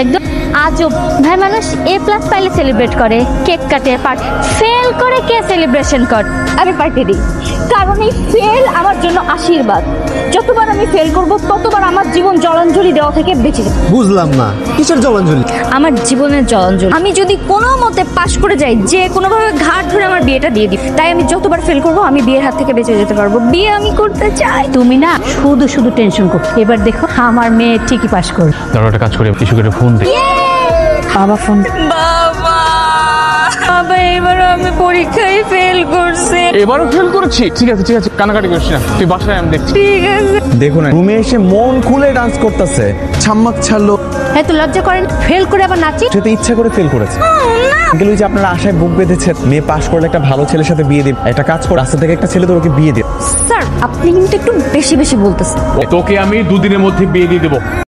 একদম আজব। ভাই মানুষ A+ পাইলে সেলিব্রেট করে, কেক কাটে, ফেল করে কে সেলিব্রেশন করে? আমি পার্টি দিই, কারণ এই ফেল আমার জন্য আশীর্বাদ। যতবার আমি ফেল করব ততবার আমার জীবন জলাঞ্জলি দেওয়া থেকে বেঁচে যাবে। বুঝলাম না কিসের জলাঞ্জলি? আমার জীবনের জলাঞ্জলি। আমি যদি কোনো মতে পাশ করে যাই, যে কোনোভাবে ঘাট ধরে আমার বিয়েটা দিয়ে দিই, তাই আমি যতবার ফেল করব আমি বিয়ের হাত থেকে বেঁচে যেতে পারবো। বিয়ে আমি করতে চাই। তুমি না শুধু শুধু টেনশন করো, এবার দেখো আমার মেয়ে ঠিকই পাশ করবে। ধরো একটা কাজ করে কিছু করে ফোন দিই। বাবা ফোন। বাবা বাবা, এবারও আমি পরীক্ষায় ফেল করছি। এবারও ফেল করেছি? ঠিক আছে কানাকাটি করিস না, তুই বাসায় আমি দেখছি। ঠিক আছে। দেখুন রুমে এসে মন খুলে ডান্স করতেছে, ছাম্মাক ছাড়লো। হ্যাঁ তো লজ্জা করেন? ফেল করে আবার নাচি? সে তো ইচ্ছা করে ফেল করেছে। আঙ্কেল, ওই যে আপনারা আশায় বুক বেঁধেছেন মেয়ে পাশ করলে একটা ভালো ছেলের সাথে বিয়ে দিন, একটা কাজ করে রাস্তা থেকে একটা ছেলে তো ওকে বিয়ে দিন। স্যার, আপনি কিন্তু একটু বেশি বেশি বলতেছেন। তোকে আমি 2 দিনের মধ্যে বিয়ে দিয়ে দেবো।